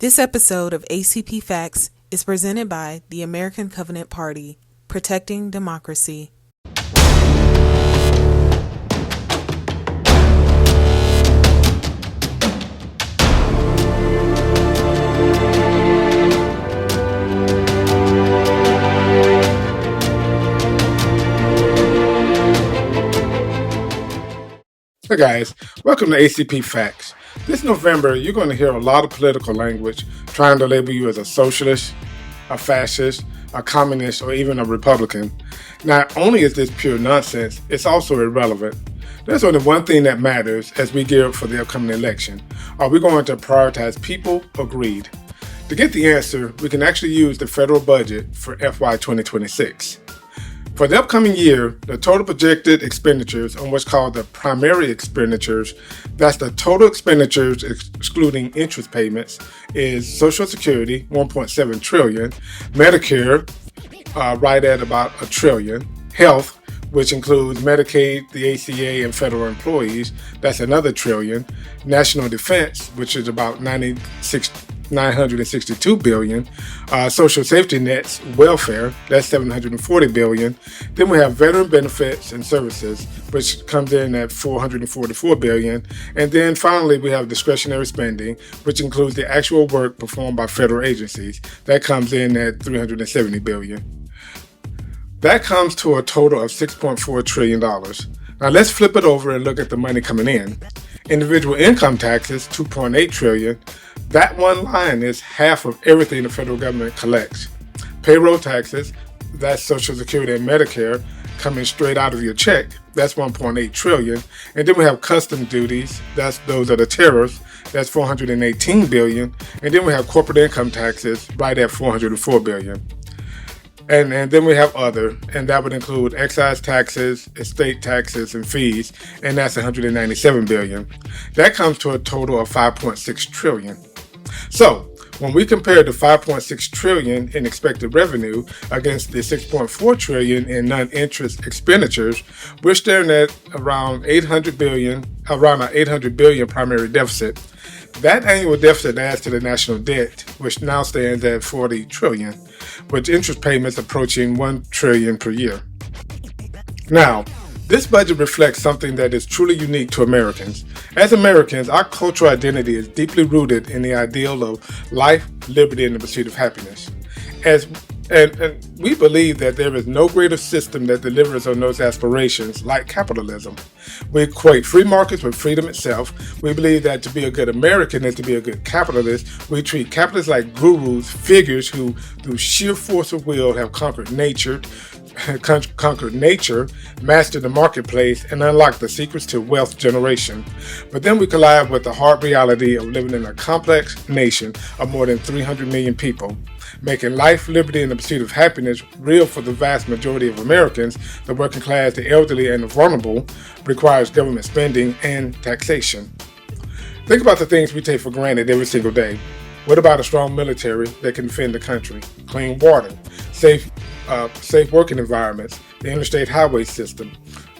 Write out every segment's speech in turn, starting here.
This episode of ACP FAQs is presented by the American Covenant Party, protecting democracy. Hey guys, welcome to ACP FAQs. This November, you're going to hear a lot of political language trying to label you as a socialist, a fascist, a communist, or even a Republican. Not only is this pure nonsense, it's also irrelevant. There's only one thing that matters as we gear up for the upcoming election. Are we going to prioritize people or greed? To get the answer, we can actually use the federal budget for FY 2026. For the upcoming year, the total projected expenditures on what's called the primary expenditures, that's the total expenditures excluding interest payments, is Social Security, $1.7 trillion, Medicare, right at about $1 trillion, health, which includes Medicaid, the ACA, and federal employees, that's another $1 trillion, national defense, which is about $962 billion, social safety nets, welfare, that's $740 billion. Then we have veteran benefits and services, which comes in at $444 billion. And then finally, we have discretionary spending, which includes the actual work performed by federal agencies. That comes in at $370 billion. That comes to a total of $6.4 trillion. Now let's flip it over and look at the money coming in. Individual income taxes, $2.8 trillion. That one line is half of everything the federal government collects. Payroll taxes, that's Social Security and Medicare, coming straight out of your check. That's $1.8 trillion. And then we have custom duties, those are the tariffs, that's $418 billion. And then we have corporate income taxes, right at $404 billion. And then we have other, and that would include excise taxes, estate taxes, and fees, and that's $197 billion. That comes to a total of $5.6 trillion. So, when we compare the $5.6 trillion in expected revenue against the $6.4 trillion in non-interest expenditures, we're staring at around an $800 billion primary deficit. That annual deficit adds to the national debt, which now stands at $40 trillion, with interest payments approaching $1 trillion per year. Now, this budget reflects something that is truly unique to Americans. As Americans, our cultural identity is deeply rooted in the ideal of life, liberty, and the pursuit of happiness. And we believe that there is no greater system that delivers on those aspirations like capitalism. We equate free markets with freedom itself. We believe that to be a good American is to be a good capitalist. We treat capitalists like gurus, figures who, through sheer force of will, have conquered nature, mastered the marketplace, and unlocked the secrets to wealth generation. But then we collide with the hard reality of living in a complex nation of more than 300 million people. Making life, liberty, and the pursuit of happiness real for the vast majority of Americans, the working class, the elderly, and the vulnerable, requires government spending and taxation. Think about the things we take for granted every single day. What about a strong military that can defend the country, clean water, safe working environments, the interstate highway system?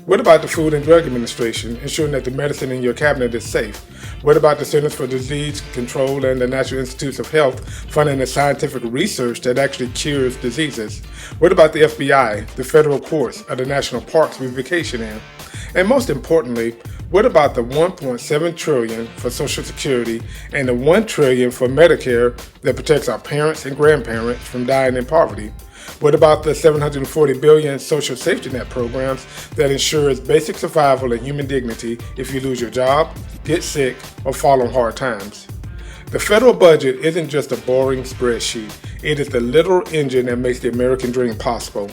What about the Food and Drug Administration, ensuring that the medicine in your cabinet is safe? What about the Centers for Disease Control and the National Institutes of Health funding the scientific research that actually cures diseases? What about the FBI, the federal courts, or the national parks we vacation in? And most importantly, what about the $1.7 trillion for Social Security and the $1 trillion for Medicare that protects our parents and grandparents from dying in poverty? What about the $740 billion social safety net programs that ensures basic survival and human dignity if you lose your job, get sick, or fall on hard times? The federal budget isn't just a boring spreadsheet. It is the literal engine that makes the American dream possible.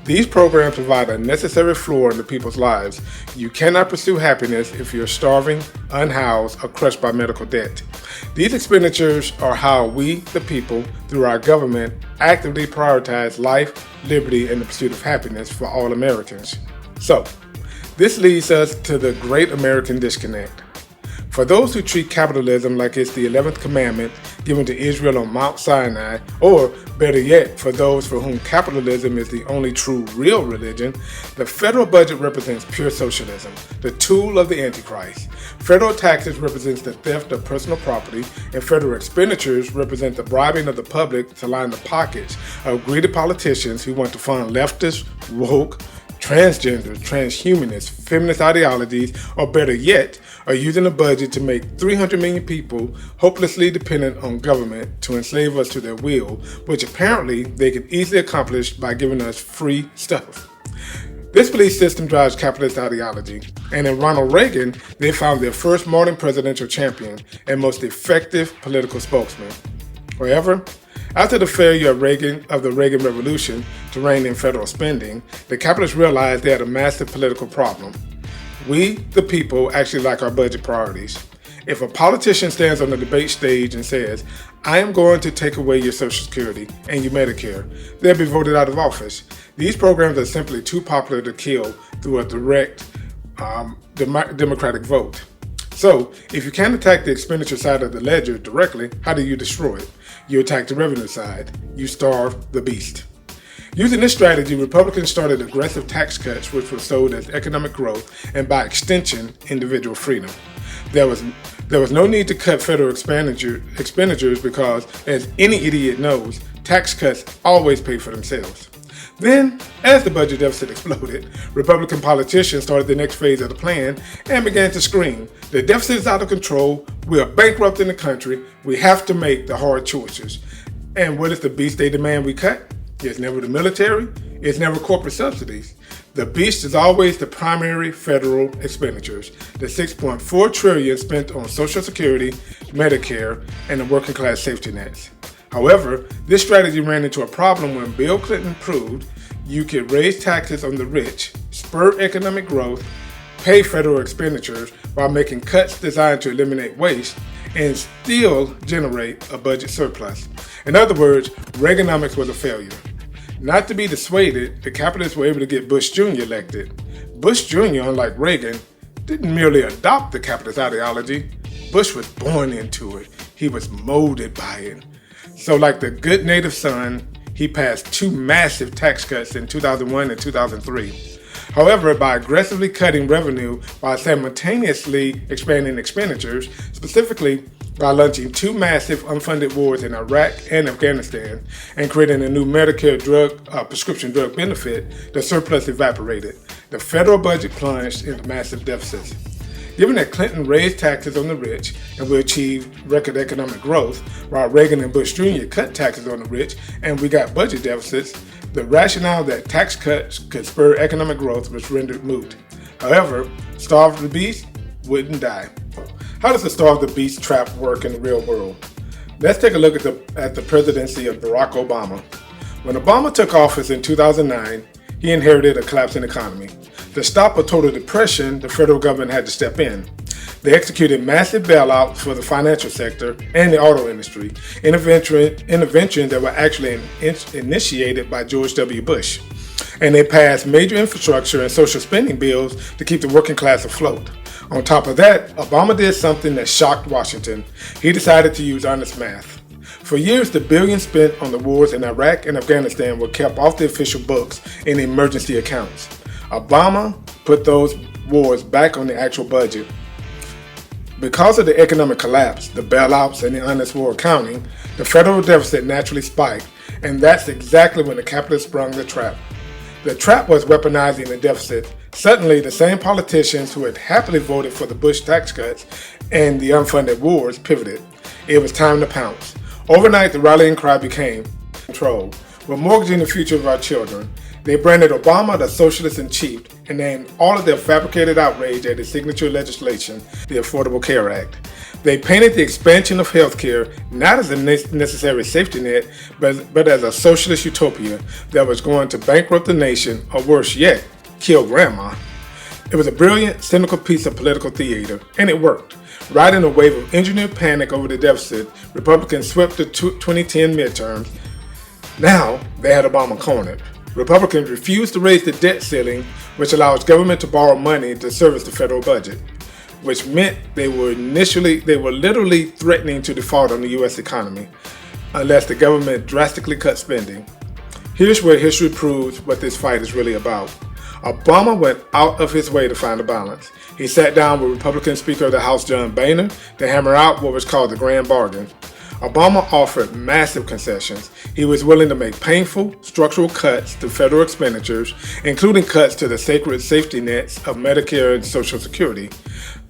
These programs provide a necessary floor into people's lives. You cannot pursue happiness if you're starving, unhoused, or crushed by medical debt. These expenditures are how we, the people, through our government, actively prioritize life, liberty, and the pursuit of happiness for all Americans. So, this leads us to the great American disconnect. For those who treat capitalism like it's the 11th commandment given to Israel on Mount Sinai, or better yet, for those for whom capitalism is the only true real religion, the federal budget represents pure socialism, the tool of the Antichrist. Federal taxes represents the theft of personal property, and federal expenditures represent the bribing of the public to line the pockets of greedy politicians who want to fund leftist, woke, transgender, transhumanist, feminist ideologies, or better yet, are using the budget to make 300 million people hopelessly dependent on government to enslave us to their will, which apparently they can easily accomplish by giving us free stuff. This belief system drives capitalist ideology, and in Ronald Reagan, they found their first modern presidential champion and most effective political spokesman. However, after the failure of the Reagan Revolution to rein in federal spending, the capitalists realized they had a massive political problem. We, the people, actually like our budget priorities. If a politician stands on the debate stage and says, "I am going to take away your Social Security and your Medicare," they'll be voted out of office. These programs are simply too popular to kill through a direct democratic vote. So, if you can't attack the expenditure side of the ledger directly, how do you destroy it? You attack the revenue side. You starve the beast. Using this strategy, Republicans started aggressive tax cuts, which were sold as economic growth and, by extension, individual freedom. There was no need to cut federal expenditures because, as any idiot knows, tax cuts always pay for themselves. Then, as the budget deficit exploded, Republican politicians started the next phase of the plan and began to scream, "The deficit is out of control, we are bankrupting the country, we have to make the hard choices." And what is the beast they demand we cut? It's never the military, it's never corporate subsidies. The beast is always the primary federal expenditures, the $6.4 trillion spent on Social Security, Medicare, and the working class safety nets. However, this strategy ran into a problem when Bill Clinton proved you could raise taxes on the rich, spur economic growth, pay federal expenditures while making cuts designed to eliminate waste, and still generate a budget surplus. In other words, Reaganomics was a failure. Not to be dissuaded, the capitalists were able to get Bush Jr. elected. Bush Jr., unlike Reagan, didn't merely adopt the capitalist ideology. Bush was born into it. He was molded by it. So like the good native son, he passed two massive tax cuts in 2001 and 2003. However, by aggressively cutting revenue while simultaneously expanding expenditures, specifically by launching two massive unfunded wars in Iraq and Afghanistan and creating a new Medicare prescription drug benefit, the surplus evaporated. The federal budget plunged into massive deficits. Given that Clinton raised taxes on the rich and we achieved record economic growth, while Reagan and Bush Jr. cut taxes on the rich and we got budget deficits, the rationale that tax cuts could spur economic growth was rendered moot. However, starve the beast wouldn't die. How does the starve the beast trap work in the real world? Let's take a look at the presidency of Barack Obama. When Obama took office in 2009, he inherited a collapsing economy. To stop a total depression, the federal government had to step in. They executed massive bailouts for the financial sector and the auto industry, interventions that were actually initiated by George W. Bush. And they passed major infrastructure and social spending bills to keep the working class afloat. On top of that, Obama did something that shocked Washington. He decided to use honest math. For years, the billions spent on the wars in Iraq and Afghanistan were kept off the official books in emergency accounts. Obama put those wars back on the actual budget. Because of the economic collapse, the bailouts, and the honest war accounting, the federal deficit naturally spiked, and that's exactly when the capitalists sprung the trap. The trap was weaponizing the deficit. Suddenly, the same politicians who had happily voted for the Bush tax cuts and the unfunded wars pivoted. It was time to pounce. Overnight, the rallying cry became control. We're mortgaging the future of our children. They branded Obama the socialist in chief and named all of their fabricated outrage as the signature legislation, the Affordable Care Act. They painted the expansion of health care not as a necessary safety net, but as a socialist utopia that was going to bankrupt the nation, or worse yet, kill grandma. It was a brilliant, cynical piece of political theater, and it worked. Riding a wave of engineered panic over the deficit, Republicans swept the 2010 midterms. Now, they had Obama cornered. Republicans refused to raise the debt ceiling, which allows government to borrow money to service the federal budget. which meant they were literally threatening to default on the U.S. economy unless the government drastically cut spending. Here's where history proves what this fight is really about. Obama went out of his way to find a balance. He sat down with Republican Speaker of the House John Boehner to hammer out what was called the grand bargain. Obama offered massive concessions. He was willing to make painful, structural cuts to federal expenditures, including cuts to the sacred safety nets of Medicare and Social Security.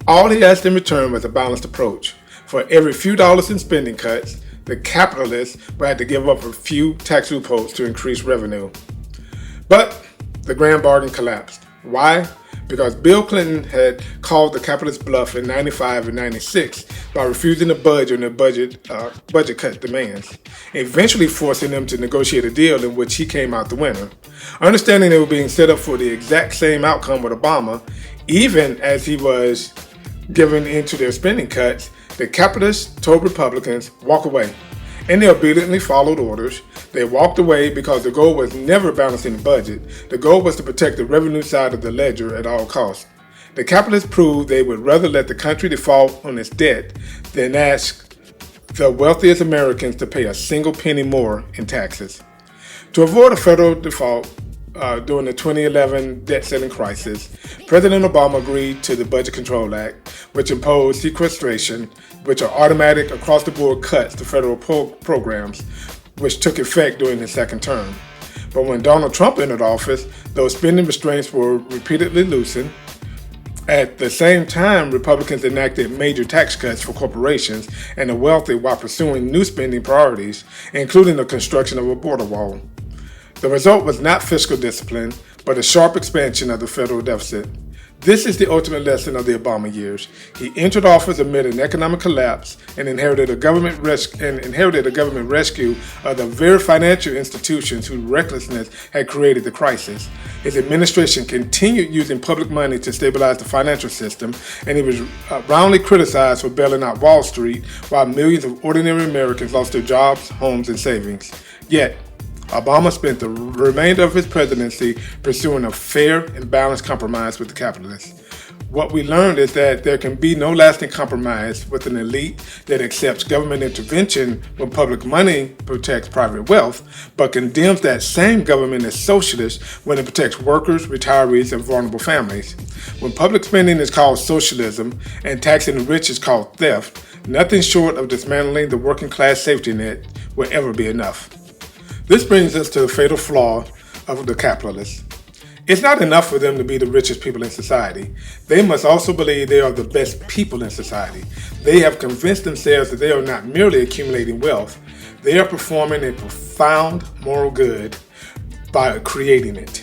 All he asked in return was a balanced approach. For every few dollars in spending cuts, the capitalists would have to give up a few tax loopholes to increase revenue. But the grand bargain collapsed. Why? Because Bill Clinton had called the capitalist bluff in 95 and 96 by refusing to budge on their budget cut demands, eventually forcing them to negotiate a deal in which he came out the winner. Understanding they were being set up for the exact same outcome with Obama, even as he was giving into their spending cuts, the capitalists told Republicans, walk away. And they obediently followed orders. They walked away because the goal was never balancing the budget. The goal was to protect the revenue side of the ledger at all costs. The capitalists proved they would rather let the country default on its debt than ask the wealthiest Americans to pay a single penny more in taxes. To avoid a federal default during the 2011 debt-ceiling crisis, President Obama agreed to the Budget Control Act, which imposed sequestration, which are automatic across-the-board cuts to federal programs, which took effect during his second term. But when Donald Trump entered office, those spending restraints were repeatedly loosened. At the same time, Republicans enacted major tax cuts for corporations and the wealthy while pursuing new spending priorities, including the construction of a border wall. The result was not fiscal discipline, but a sharp expansion of the federal deficit. This is the ultimate lesson of the Obama years. He entered office amid an economic collapse and inherited a government rescue of the very financial institutions whose recklessness had created the crisis. His administration continued using public money to stabilize the financial system, and he was roundly criticized for bailing out Wall Street while millions of ordinary Americans lost their jobs, homes, and savings. Yet, Obama spent the remainder of his presidency pursuing a fair and balanced compromise with the capitalists. What we learned is that there can be no lasting compromise with an elite that accepts government intervention when public money protects private wealth, but condemns that same government as socialist when it protects workers, retirees, and vulnerable families. When public spending is called socialism and taxing the rich is called theft, nothing short of dismantling the working class safety net will ever be enough. This brings us to the fatal flaw of the capitalists. It's not enough for them to be the richest people in society. They must also believe they are the best people in society. They have convinced themselves that they are not merely accumulating wealth, they are performing a profound moral good by creating it.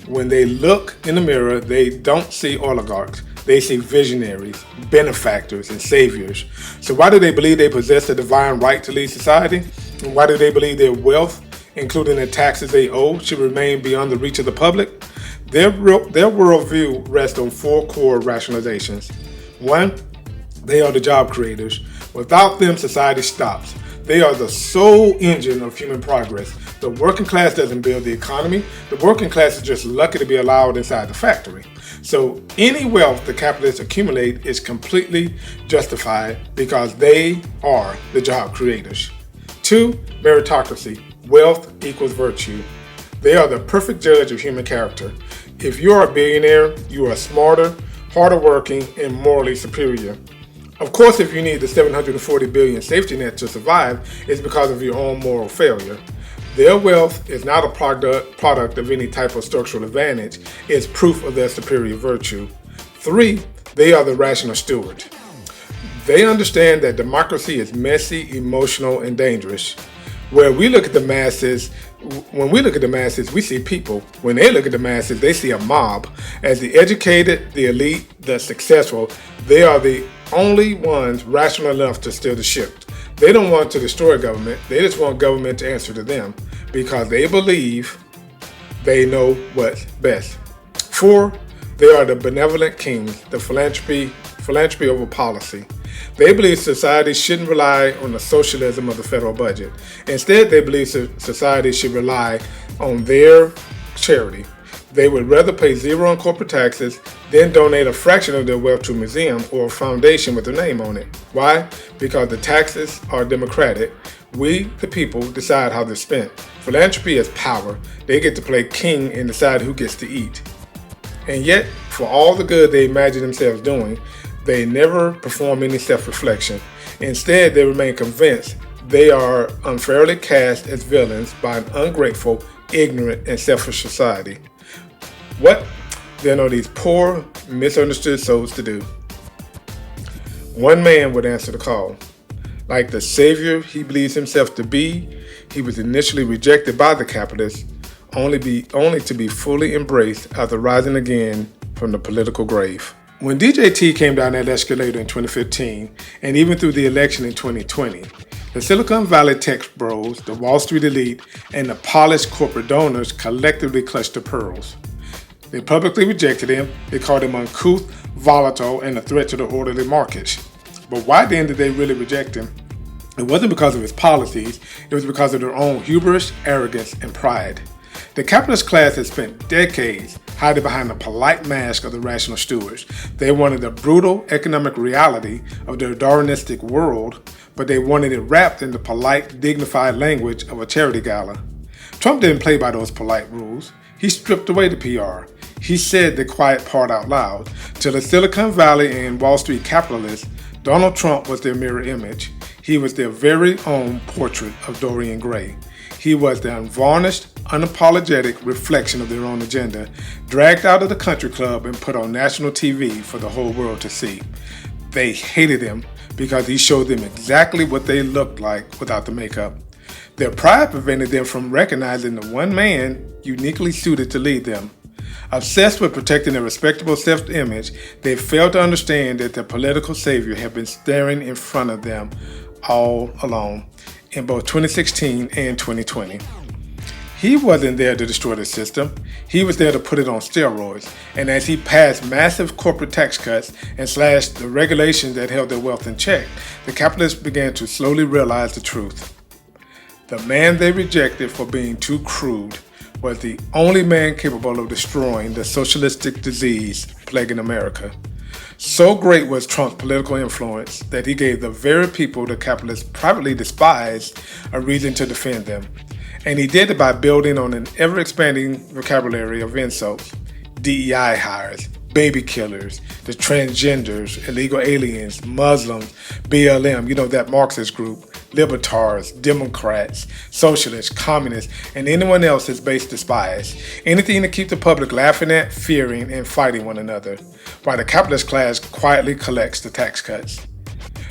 When they look in the mirror, they don't see oligarchs. They see visionaries, benefactors, and saviors. So why do they believe they possess a divine right to lead society? And why do they believe their wealth, including the taxes they owe, should remain beyond the reach of the public? Their worldview rests on four core rationalizations. One, they are the job creators. Without them, society stops. They are the sole engine of human progress. The working class doesn't build the economy. The working class is just lucky to be allowed inside the factory. So any wealth the capitalists accumulate is completely justified because they are the job creators. Two, meritocracy. Wealth equals virtue. They are the perfect judge of human character. If you are a billionaire, you are smarter, harder working, and morally superior. Of course, if you need the $740 billion safety net to survive, it's because of your own moral failure. Their wealth is not a product of any type of structural advantage. It's proof of their superior virtue. Three, they are the rational steward. They understand that democracy is messy, emotional, and dangerous. When we look at the masses, we see people. When they look at the masses, they see a mob. As the educated, the elite, the successful, they are the only ones rational enough to steer the ship. They don't want to destroy government. They just want government to answer to them because they believe they know what's best. Four, they are the benevolent kings, the philanthropy over policy. They believe society shouldn't rely on the socialism of the federal budget. Instead, they believe society should rely on their charity. They would rather pay zero on corporate taxes than donate a fraction of their wealth to a museum or a foundation with their name on it. Why? Because the taxes are democratic. We, the people, decide how they're spent. Philanthropy is power. They get to play king and decide who gets to eat. And yet, for all the good they imagine themselves doing, they never perform any self-reflection. Instead, they remain convinced they are unfairly cast as villains by an ungrateful, ignorant, and selfish society. What then are these poor, misunderstood souls to do? One man would answer the call. Like the savior he believes himself to be, he was initially rejected by the capitalists, only to be fully embraced after rising again from the political grave. When DJT came down that escalator in 2015, and even through the election in 2020, the Silicon Valley tech bros, the Wall Street elite, and the polished corporate donors collectively clutched the pearls. They publicly rejected him. They called him uncouth, volatile, and a threat to the orderly markets. But why then did they really reject him? It wasn't because of his policies. It was because of their own hubris, arrogance, and pride. The capitalist class had spent decades hiding behind the polite mask of the rational stewards. They wanted the brutal economic reality of their Darwinistic world, but they wanted it wrapped in the polite, dignified language of a charity gala. Trump didn't play by those polite rules. He stripped away the PR. He said the quiet part out loud. To the Silicon Valley and Wall Street capitalists, Donald Trump was their mirror image. He was their very own portrait of Dorian Gray. He was the unvarnished, unapologetic reflection of their own agenda, dragged out of the country club and put on national TV for the whole world to see. They hated him because he showed them exactly what they looked like without the makeup. Their pride prevented them from recognizing the one man uniquely suited to lead them. Obsessed with protecting their respectable self-image, they failed to understand that their political savior had been staring in front of them all along in both 2016 and 2020. He wasn't there to destroy the system. He was there to put it on steroids. And as he passed massive corporate tax cuts and slashed the regulations that held their wealth in check, the capitalists began to slowly realize the truth. The man they rejected for being too crude was the only man capable of destroying the socialistic disease plaguing America. So great was Trump's political influence that he gave the very people the capitalists privately despised a reason to defend them. And he did it by building on an ever-expanding vocabulary of insults: DEI hires, baby killers, the transgenders, illegal aliens, Muslims, BLM, that Marxist group, libertarians, Democrats, socialists, communists, and anyone else his base despised. Anything to keep the public laughing at, fearing, and fighting one another, while the capitalist class quietly collects the tax cuts.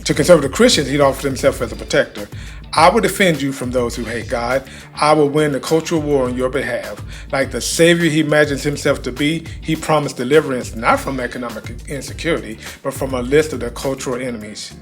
To conservative Christians, he'd offered himself as a protector. I will defend you from those who hate God. I will win the cultural war on your behalf. Like the savior he imagines himself to be, he promised deliverance not from economic insecurity, but from a list of their cultural enemies.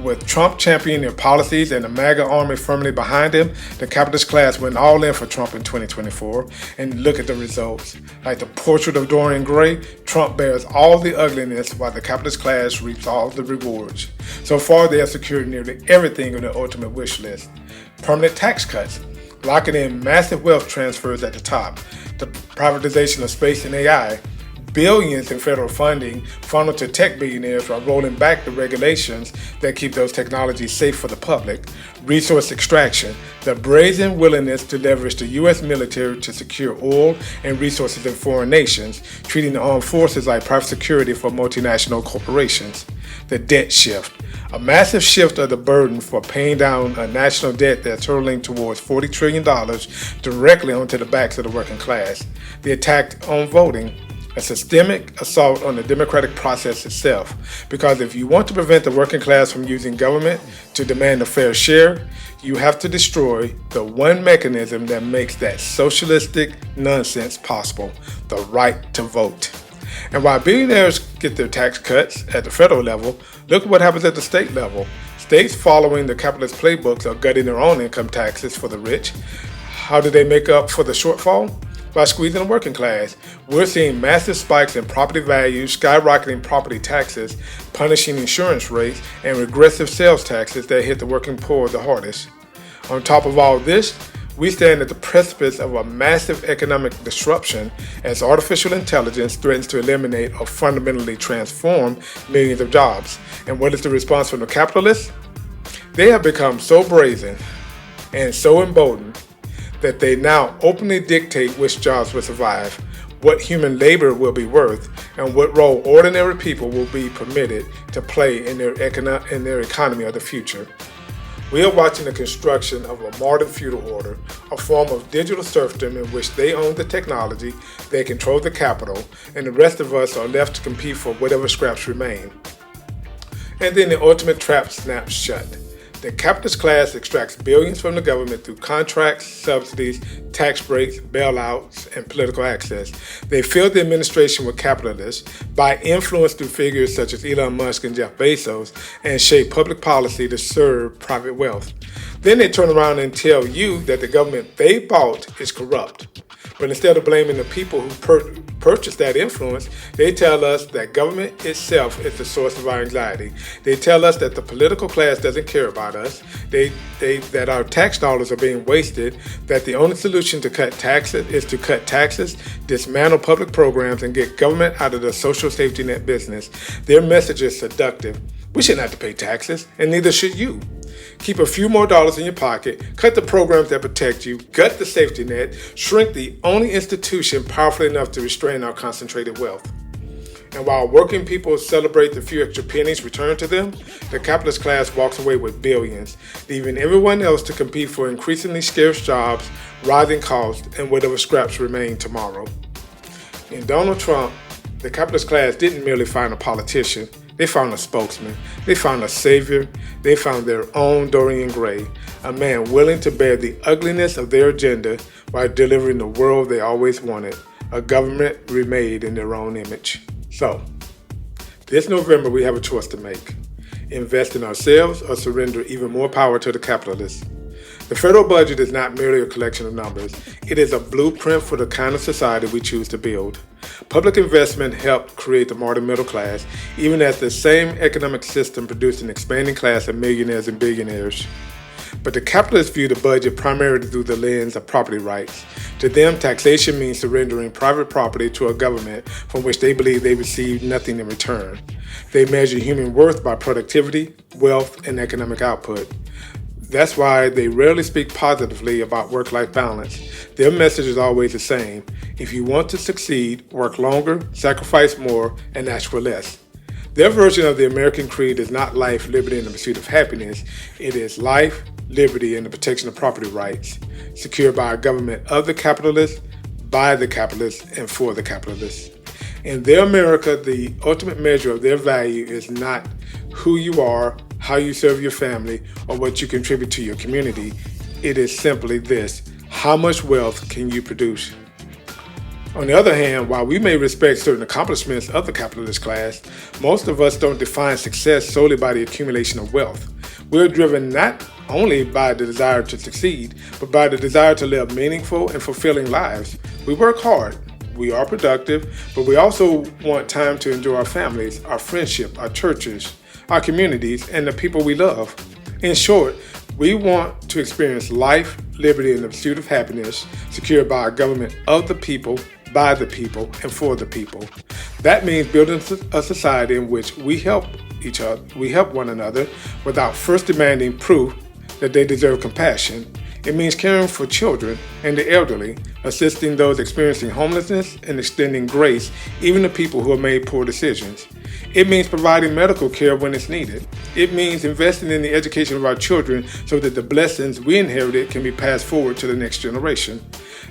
With Trump championing their policies and the MAGA army firmly behind him, the capitalist class went all in for Trump in 2024. And look at the results. Like the portrait of Dorian Gray, Trump bears all the ugliness while the capitalist class reaps all the rewards. So far, they have secured nearly everything on their ultimate wish list. Permanent tax cuts, locking in massive wealth transfers at the top, the privatization of space and AI, billions in federal funding funneled to tech billionaires while rolling back the regulations that keep those technologies safe for the public, resource extraction, the brazen willingness to leverage the U.S. military to secure oil and resources in foreign nations, treating the armed forces like private security for multinational corporations, the debt shift, a massive shift of the burden for paying down a national debt that's hurtling towards $40 trillion directly onto the backs of the working class, the attack on voting, a systemic assault on the democratic process itself. Because if you want to prevent the working class from using government to demand a fair share, you have to destroy the one mechanism that makes that socialistic nonsense possible: the right to vote. And while billionaires get their tax cuts at the federal level, look what happens at the state level. States following the capitalist playbooks are gutting their own income taxes for the rich. How do they make up for the shortfall? By squeezing the working class. We're seeing massive spikes in property values, skyrocketing property taxes, punishing insurance rates, and regressive sales taxes that hit the working poor the hardest. On top of all this, We stand at the precipice of a massive economic disruption as artificial intelligence threatens to eliminate or fundamentally transform millions of jobs. And what is the response from the capitalists? They have become so brazen and so emboldened that they now openly dictate which jobs will survive, what human labor will be worth, and what role ordinary people will be permitted to play in their economy of the future. We are watching the construction of a modern feudal order, a form of digital serfdom in which they own the technology, they control the capital, and the rest of us are left to compete for whatever scraps remain. And then the ultimate trap snaps shut. The capitalist class extracts billions from the government through contracts, subsidies, tax breaks, bailouts, and political access. They fill the administration with capitalists, buy influence through figures such as Elon Musk and Jeff Bezos, and shape public policy to serve private wealth. Then they turn around and tell you that the government they bought is corrupt. But instead of blaming the people who purchased that influence, they tell us that government itself is the source of our anxiety. They tell us that the political class doesn't care about us, that our tax dollars are being wasted, that the only solution to cut taxes is to cut taxes, dismantle public programs, and get government out of the social safety net business. Their message is seductive. We shouldn't have to pay taxes, and neither should you. Keep a few more dollars in your pocket, cut the programs that protect you, gut the safety net, shrink the only institution powerful enough to restrain our concentrated wealth. And while working people celebrate the few extra pennies returned to them, the capitalist class walks away with billions, leaving everyone else to compete for increasingly scarce jobs, rising costs, and whatever scraps remain tomorrow. In Donald Trump, the capitalist class didn't merely find a politician. They found a spokesman. They found a savior. They found their own Dorian Gray, a man willing to bear the ugliness of their agenda while delivering the world they always wanted, a government remade in their own image. So, this November we have a choice to make. Invest in ourselves or surrender even more power to the capitalists. The federal budget is not merely a collection of numbers. It is a blueprint for the kind of society we choose to build. Public investment helped create the modern middle class, even as the same economic system produced an expanding class of millionaires and billionaires. But the capitalists view the budget primarily through the lens of property rights. To them, taxation means surrendering private property to a government from which they believe they receive nothing in return. They measure human worth by productivity, wealth, and economic output. That's why they rarely speak positively about work-life balance. Their message is always the same. If you want to succeed, work longer, sacrifice more, and ask for less. Their version of the American creed is not life, liberty, and the pursuit of happiness. It is life, liberty, and the protection of property rights, secured by a government of the capitalists, by the capitalists, and for the capitalists. In their America, the ultimate measure of their value is not who you are, how you serve your family, or what you contribute to your community. It is simply this: how much wealth can you produce? On the other hand, while we may respect certain accomplishments of the capitalist class, most of us don't define success solely by the accumulation of wealth. We're driven not only by the desire to succeed, but by the desire to live meaningful and fulfilling lives. We work hard, we are productive, but we also want time to enjoy our families, our friendship, our churches, our communities, and the people we love. In short, we want to experience life, liberty, and the pursuit of happiness secured by a government of the people, by the people, and for the people. That means building a society in which we help each other, we help one another without first demanding proof that they deserve compassion. It means caring for children and the elderly, assisting those experiencing homelessness, and extending grace even to people who have made poor decisions. It means providing medical care when it's needed. It means investing in the education of our children so that the blessings we inherited can be passed forward to the next generation.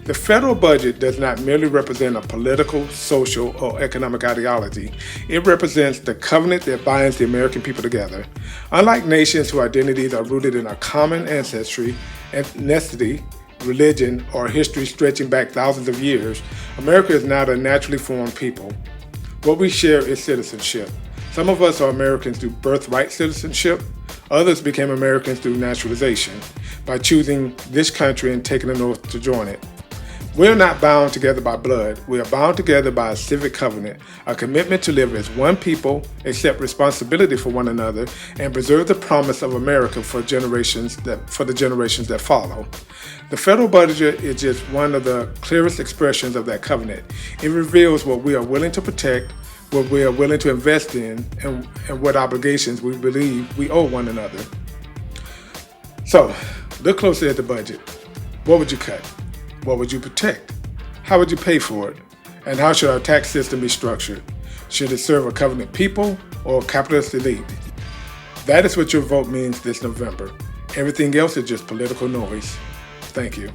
The federal budget does not merely represent a political, social, or economic ideology. It represents the covenant that binds the American people together. Unlike nations whose identities are rooted in a common ancestry, ethnicity, religion, or history stretching back thousands of years, America is not a naturally formed people. What we share is citizenship. Some of us are Americans through birthright citizenship. Others became Americans through naturalization, by choosing this country and taking an oath to join it. We're not bound together by blood. We are bound together by a civic covenant, a commitment to live as one people, accept responsibility for one another, and preserve the promise of America for the generations that follow. The federal budget is just one of the clearest expressions of that covenant. It reveals what we are willing to protect, what we are willing to invest in, and what obligations we believe we owe one another. So, look closely at the budget. What would you cut? What would you protect? How would you pay for it? And how should our tax system be structured? Should it serve a covenant people or a capitalist elite? That is what your vote means this November. Everything else is just political noise. Thank you.